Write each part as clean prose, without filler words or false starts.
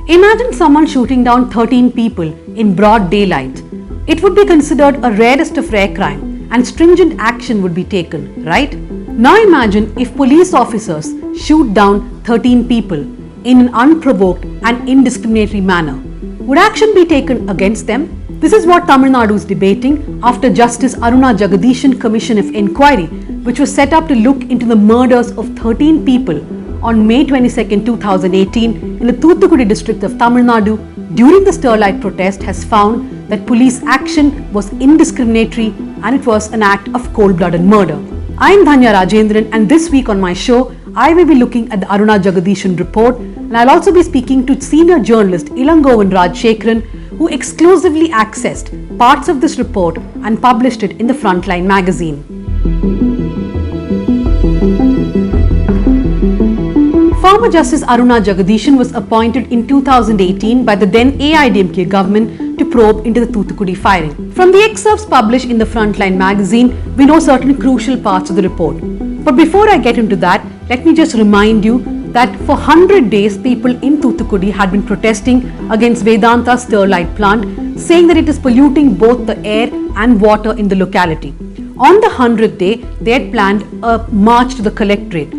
Imagine someone shooting down 13 people in broad daylight. It would be considered a rarest of rare crime and stringent action would be taken, right? Now imagine if police officers shoot down 13 people in an unprovoked and indiscriminatory manner. Would action be taken against them? This is what Tamil Nadu is debating after Justice Aruna Jagadeesan Commission of Inquiry, which was set up to look into the murders of 13 people on May 22, 2018 in the Thoothukudi district of Tamil Nadu during the Sterlite protest, has found that police action was indiscriminatory and it was an act of cold-blooded murder. I am Dhanya Rajendran, and this week on my show, I will be looking at the Aruna Jagadeesan report, and I'll also be speaking to senior journalist Ilangovan Rajasekaran, who exclusively accessed parts of this report and published it in the Frontline magazine. Former Justice Aruna Jagadeesan was appointed in 2018 by the then AIADMK government to probe into the Thoothukudi firing. From the excerpts published in the Frontline magazine, we know certain crucial parts of the report. But before I get into that, let me just remind you that for 100 days, people in Thoothukudi had been protesting against Vedanta's Sterlite plant, saying that it is polluting both the air and water in the locality. On the 100th day, they had planned a march to the collectorate.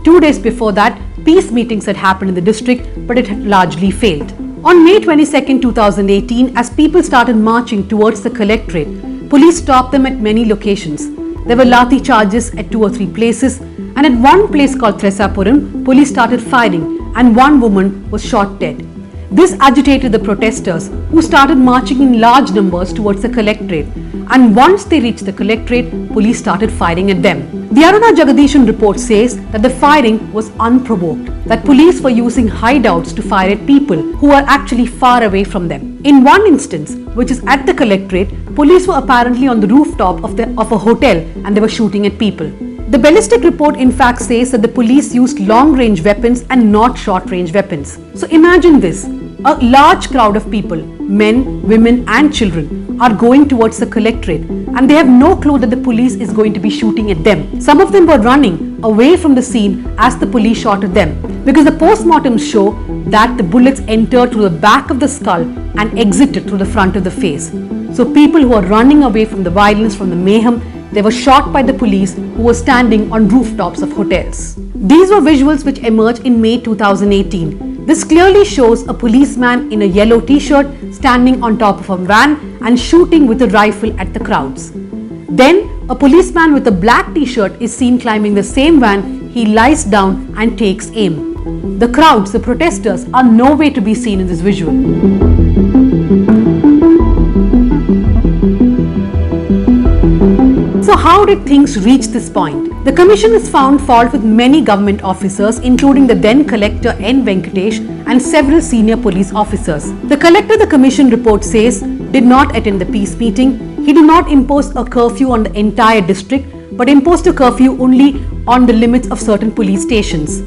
2 days before that, peace meetings had happened in the district, but it had largely failed. On May 22, 2018, as people started marching towards the collectorate, police stopped them at many locations. There were lathi charges at 2 or 3 places, and at one place called Thresapuram, police started firing and one woman was shot dead. This agitated the protesters, who started marching in large numbers towards the collectorate, and once they reached the collectorate, police started firing at them. The Aruna Jagadeesan report says that the firing was unprovoked, that police were using hideouts to fire at people who are actually far away from them. In one instance, which is at the collectorate, police were apparently on the rooftop of a hotel and they were shooting at people. The ballistic report in fact says that the police used long-range weapons and not short-range weapons. So imagine this, a large crowd of people, men, women and children, are going towards the collectorate and they have no clue that the police is going to be shooting at them. Some of them were running away from the scene as the police shot at them, because the postmortems show that the bullets entered through the back of the skull and exited through the front of the face. So people who are running away from the violence, from the mayhem, they were shot by the police who were standing on rooftops of hotels. These were visuals which emerged in May 2018. This clearly shows a policeman in a yellow t-shirt standing on top of a van and shooting with a rifle at the crowds. Then a policeman with a black t-shirt is seen climbing the same van. He lies down and takes aim. The crowds, the protesters, are nowhere to be seen in this visual. So how did things reach this point? The commission has found fault with many government officers, including the then collector N. Venkatesh and several senior police officers. The collector, the commission report says, did not attend the peace meeting. He did not impose a curfew on the entire district, but imposed a curfew only on the limits of certain police stations.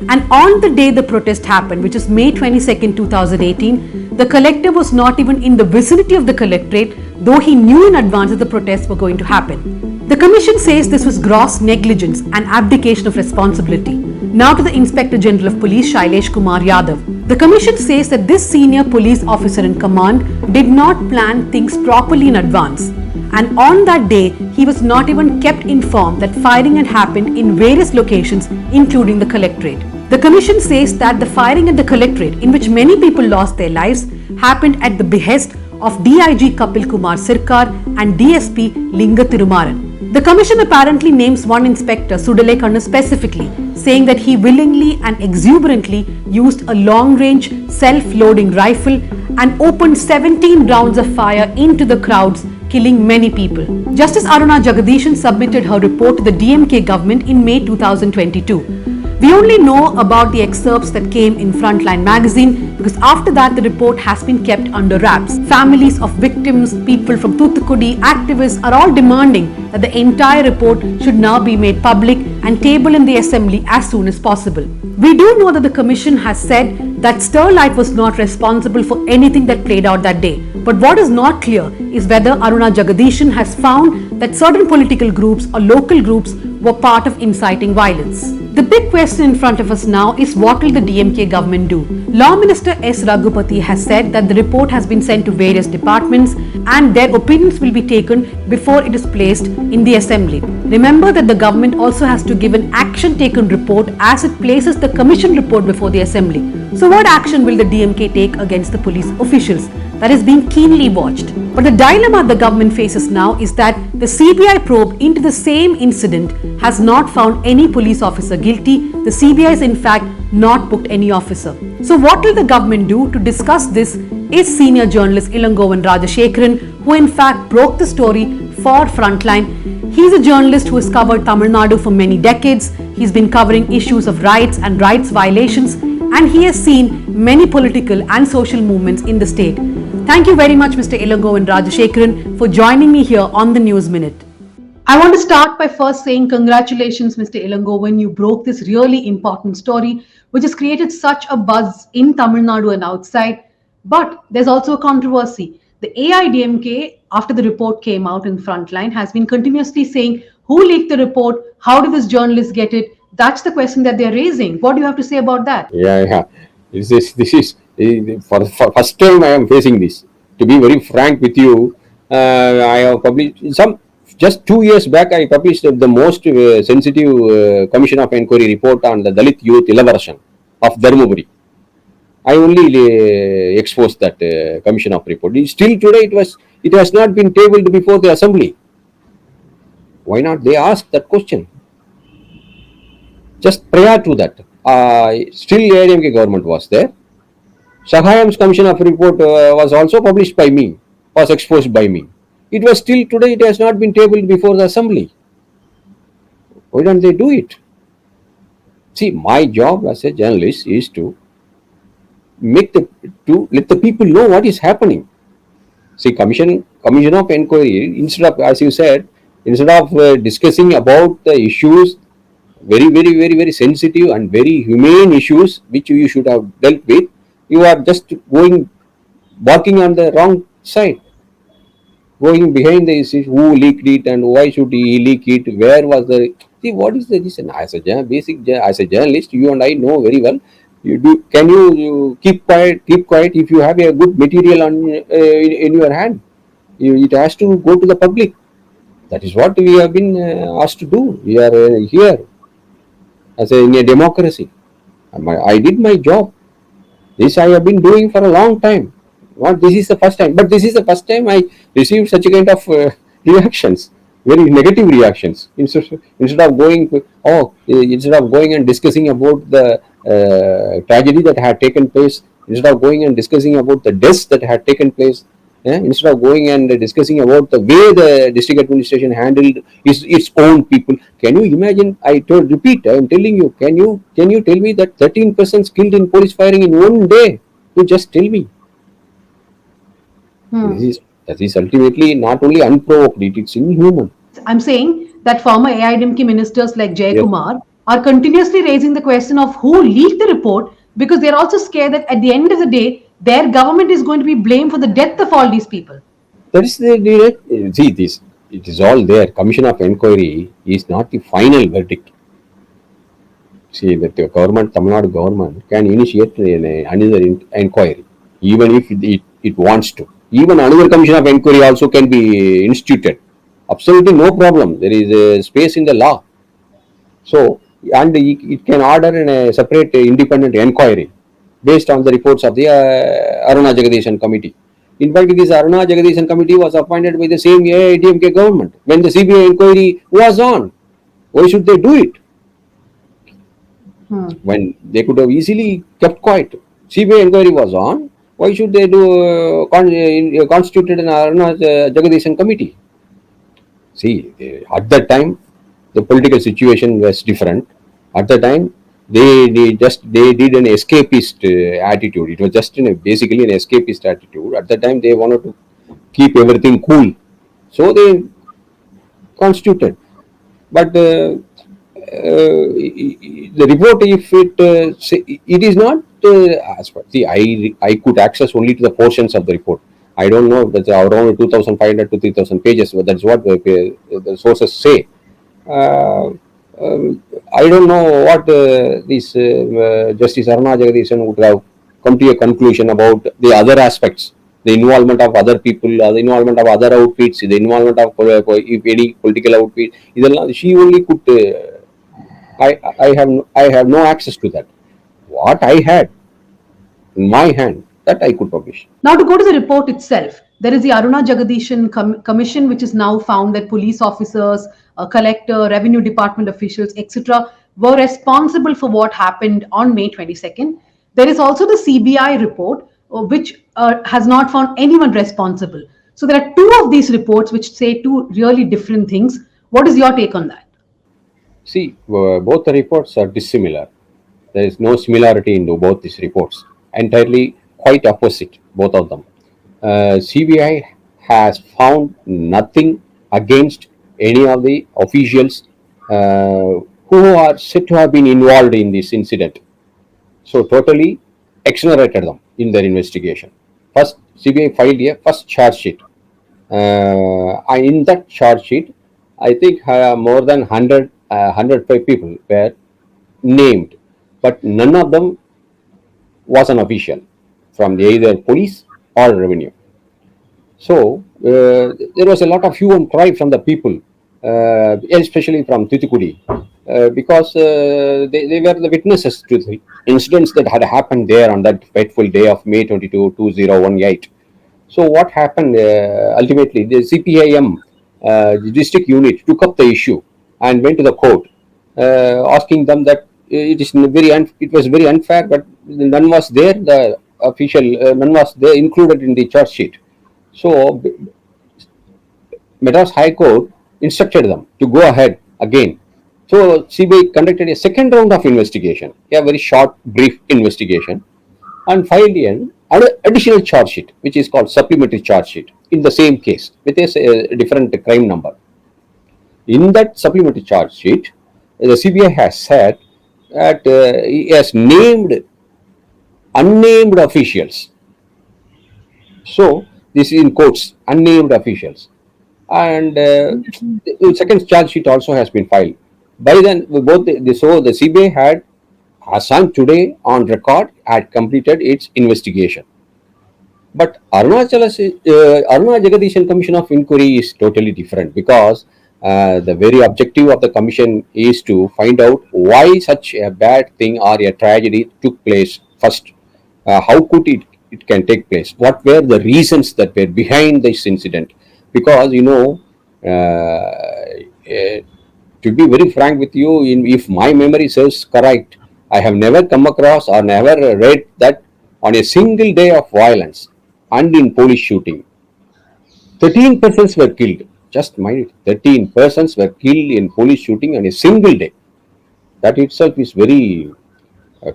And on the day the protest happened, which is May 22, 2018, the collector was not even in the vicinity of the collectorate, though he knew in advance that the protests were going to happen. The commission says this was gross negligence and abdication of responsibility. Now to the Inspector General of Police, Shailesh Kumar Yadav. The commission says that this senior police officer in command did not plan things properly in advance. And on that day, he was not even kept informed that firing had happened in various locations, including the collectorate. The commission says that the firing at the collectorate, in which many people lost their lives, happened at the behest of DIG Kapil Kumar Sirkar and DSP Linga Thirumaran. The commission apparently names one inspector, Sudalekanna, specifically, saying that he willingly and exuberantly used a long-range self-loading rifle and opened 17 rounds of fire into the crowds, killing many people. Justice Aruna Jagadeesan submitted her report to the DMK government in May 2022. We only know about the excerpts that came in Frontline magazine because after that the report has been kept under wraps. Families of victims, people from Thoothukudi, activists are all demanding that the entire report should now be made public and tabled in the assembly as soon as possible. We do know that the commission has said that Sterlite was not responsible for anything that played out that day. But what is not clear is whether Aruna Jagadeesan has found that certain political groups or local groups were part of inciting violence. The big question in front of us now is what will the DMK government do? Law Minister S. Raghupati has said that the report has been sent to various departments and their opinions will be taken before it is placed in the assembly. Remember that the government also has to give an action taken report as it places the commission report before the assembly. So what action will the DMK take against the police officials? That is being keenly watched. But the dilemma the government faces now is that the CBI probe into the same incident has not found any police officer guilty. The CBI has in fact not booked any officer. So what will the government do? To discuss this is senior journalist Ilangovan Rajasekaran, who in fact broke the story for Frontline. He's a journalist who has covered Tamil Nadu for many decades. He's been covering issues of rights and rights violations, and he has seen many political and social movements in the state. Thank you very much, Mr. Ilangovan Rajasekaran, for joining me here on the News Minute. I want to start by first saying congratulations, Mr. Ilangovan. You broke this really important story, which has created such a buzz in Tamil Nadu and outside. But there's also a controversy. The AIADMK, after the report came out in Frontline, has been continuously saying who leaked the report, how did this journalist get it? That's the question that they're raising. What do you have to say about that? Yeah. This is for first time I am facing this. To be very frank with you, I have published just 2 years back. I published the most sensitive Commission of Inquiry report on the Dalit youth illustration of Dharmaburi. I only exposed that Commission of report. Still today it has not been tabled before the assembly. Why not? They asked that question. Just prior to that, still AIADMK government was there. Shahayam's Commission of report was also published by me, was exposed by me. It was still today, it has not been tabled before the assembly. Why don't they do it? See, my job as a journalist is to let the people know what is happening. See, Commission of Inquiry, instead of, as you said, instead of discussing about the issues, very sensitive and very humane issues which you should have dealt with, you are just barking on the wrong side, going behind the issue, who leaked it and why should he leak it, where was the, see, what is the reason? As a journalist, you and I know very well, can you keep quiet if you have a good material in your hand? It has to go to the public. That is what we have been asked to do. We are here in a democracy. I did my job. This I have been doing for a long time. Not this is the first time, but this is the first time I received such a kind of reactions, very negative reactions. Instead of going and discussing about the tragedy that had taken place, instead of going and discussing about the deaths that had taken place, instead of going and discussing about the way the district administration handled its own people. Can you imagine? I am telling you, can you tell me that 13 persons killed in police firing in one day? You just tell me. That is ultimately not only unprovoked, it's inhuman. I'm saying that former AIADMK ministers like Jayakumar are continuously raising the question of who leaked the report, because they're also scared that at the end of the day, their government is going to be blamed for the death of all these people. That is it is all there. Commission of Inquiry is not the final verdict. See, that the government, Tamil Nadu government, can initiate another inquiry, even if it wants to. Even another Commission of Inquiry also can be instituted. Absolutely no problem. There is a space in the law. So, and it can order a separate independent inquiry based on the reports of the Aruna Jagadeesan committee. In fact, this Aruna Jagadeesan committee was appointed by the same AIADMK government when the CBI inquiry was on. Why should they do it? When they could have easily kept quiet. CBI inquiry was on. Why should they do constituted an Aruna Jagadeesan committee? See, at that time, the political situation was different. At the time, they did an escapist attitude. It was just basically an escapist attitude. At the time, they wanted to keep everything cool, so they constituted. But the report, if it is not as per, see, I could access only to the portions of the report. I don't know, that's around 2,500 to 3,000 pages. That's what the sources say. I don't know what this Justice Aruna Jagadeesan would have come to a conclusion about the other aspects, the involvement of other people, the involvement of other outfits, the involvement of if any political outfit. She only could. I have no access to that. What I had in my hand, that I could publish. Now, to go to the report itself, there is the Aruna Jagadeesan Commission, which has now found that police officers, collector, revenue department officials, etc., were responsible for what happened on May 22nd. There is also the CBI report, which has not found anyone responsible. So, there are two of these reports which say two really different things. What is your take on that? See, both the reports are dissimilar. There is no similarity in both these reports. Entirely quite opposite, both of them. CBI has found nothing against any of the officials who are said to have been involved in this incident. So totally exonerated them in their investigation. First, CBI filed a first charge sheet. In that charge sheet, I think more than 105 people were named, but none of them was an official from either police or revenue. So there was a lot of hue and cry from the people, especially from Thoothukudi, because they were the witnesses to the incidents that had happened there on that fateful day of May 22, 2018. So what happened ultimately? The CPIM the district unit took up the issue and went to the court, asking them that it was very unfair, but none was there. The official none was there included in the charge sheet. So Madras High Court instructed them to go ahead again. So CBI conducted a second round of investigation, a very short, brief investigation, and filed an additional charge sheet, which is called supplementary charge sheet, in the same case with a different crime number. In that supplementary charge sheet, the CBI has said that he has named unnamed officials. So this is in quotes, unnamed officials. And the second charge sheet also has been filed. By then, so the CBI had Assam today on record had completed its investigation. But Aruna Jagadeesan Commission of Inquiry is totally different, because the very objective of the commission is to find out why such a bad thing or a tragedy took place first. How could it can take place? What were the reasons that were behind this incident? Because to be very frank with you, if my memory serves correct, I have never come across or never read that on a single day of violence and in police shooting, 13 persons were killed. Just mind it, 13 persons were killed in police shooting on a single day. That itself is very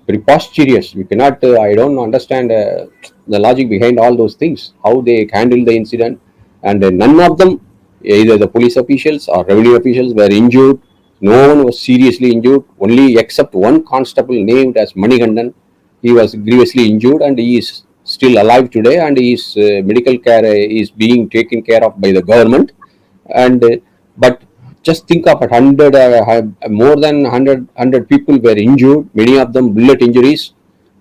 preposterous. We cannot, I don't understand the logic behind all those things, how they handled the incident. And none of them, either the police officials or revenue officials, were injured. No one was seriously injured, only except one constable named as Manigandan. He was grievously injured and he is still alive today, and his medical care is being taken care of by the government. And but just think of it, more than 100 people were injured, many of them bullet injuries,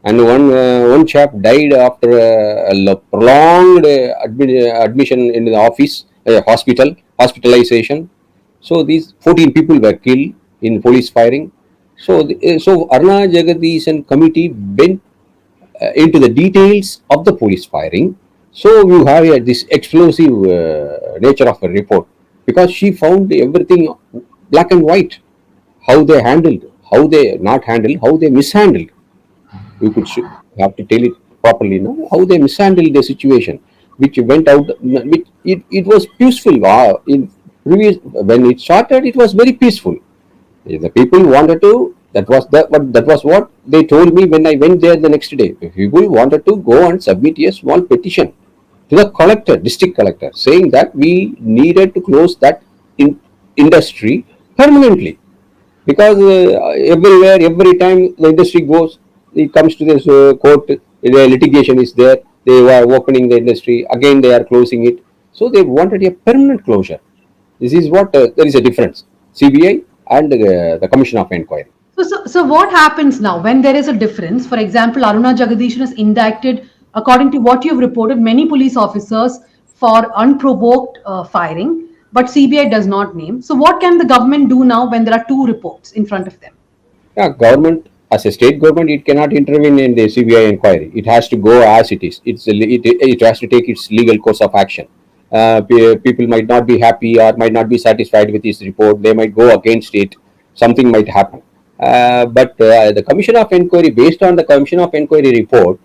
and one chap died after a prolonged admission in the hospitalization. So these 14 people were killed in police firing. So Aruna Jagadeesan committee went into the details of the police firing. So you have this explosive nature of a report, because she found everything black and white, how they handled, how they not handled, how they mishandled. You have to tell it properly now, how they mishandled the situation, which went out, which it was peaceful. When it started, it was very peaceful. The people wanted to, that was what they told me when I went there the next day. The people wanted to go and submit a small petition to the collector, district collector, saying that we needed to close that industry permanently, because everywhere, every time the industry goes, it comes to this court, the litigation is there, they were opening the industry, again they are closing it. So they wanted a permanent closure. This is what, there is a difference. CBI and the Commission of Inquiry. So what happens now when there is a difference? For example, Aruna Jagadeesan is indicted, according to what you've reported, many police officers for unprovoked firing, but CBI does not name. So what can the government do now when there are two reports in front of them? Yeah, government, as a state government, it cannot intervene in the CBI inquiry. It has to go as it is. It has to take its legal course of action. People might not be happy or might not be satisfied with this report. They might go against it. Something might happen. But the Commission of Inquiry, based on the Commission of Inquiry report,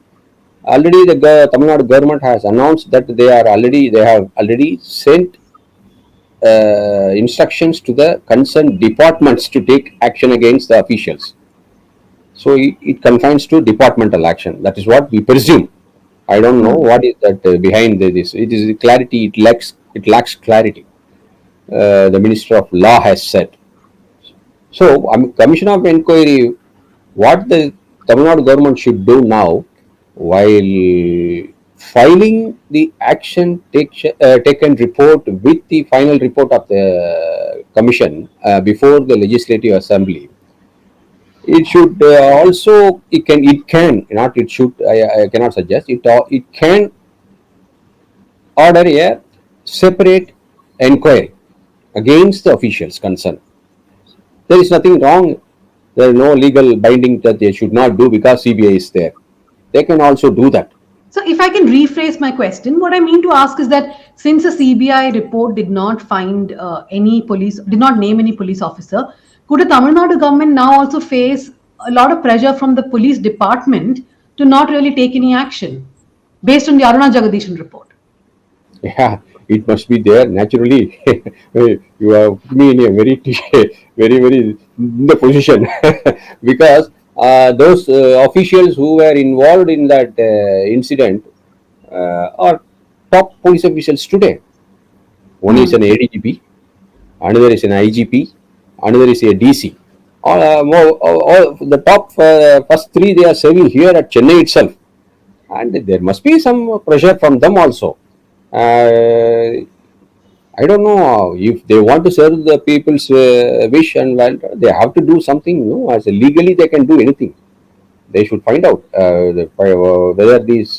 already the Tamil Nadu government has announced that they have already sent instructions to the concerned departments to take action against the officials. So it confines to departmental action. That is what we presume. I don't know what is that behind this. It is clarity. It lacks clarity. The Minister of Law has said. So, Commission of Inquiry, what the Tamil Nadu government should do now, while filing the action taken report with the final report of the Commission before the Legislative Assembly, it should also, it can, not it should, I cannot suggest, it can order a separate inquiry against the officials concerned. There is nothing wrong. There is no legal binding that they should not do because CBI is there. They can also do that. So if I can rephrase my question, what I mean to ask is that since a CBI report did not find did not name any police officer, could the Tamil Nadu government now also face a lot of pressure from the police department to not really take any action based on the Aruna Jagadeesan report? Yeah, it must be there naturally. You have put me in a very, very in the position because those officials who were involved in that incident are top police officials today. One is an ADGP, another is an IGP, another is a DC. All the top first three, they are serving here at Chennai itself, and there must be some pressure from them also. I don't know if they want to serve the people's wish and well, they have to do something. No, as legally they can do anything. They should find out whether these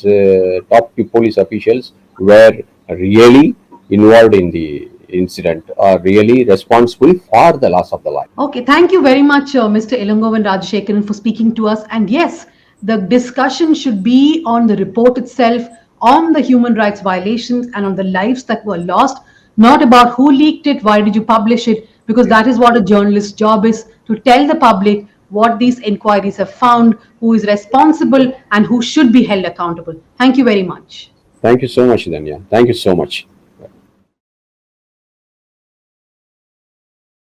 top police officials were really involved in the incident or really responsible for the loss of the life. Okay, thank you very much, Mr. Ilangovan Rajasekaran, for speaking to us. And yes, the discussion should be on the report itself, on the human rights violations and on the lives that were lost, not about who leaked it, why did you publish it, because that is what a journalist's job is, to tell the public what these inquiries have found, who is responsible and who should be held accountable. Thank you very much. Thank you so much, Dhanya. Thank you so much.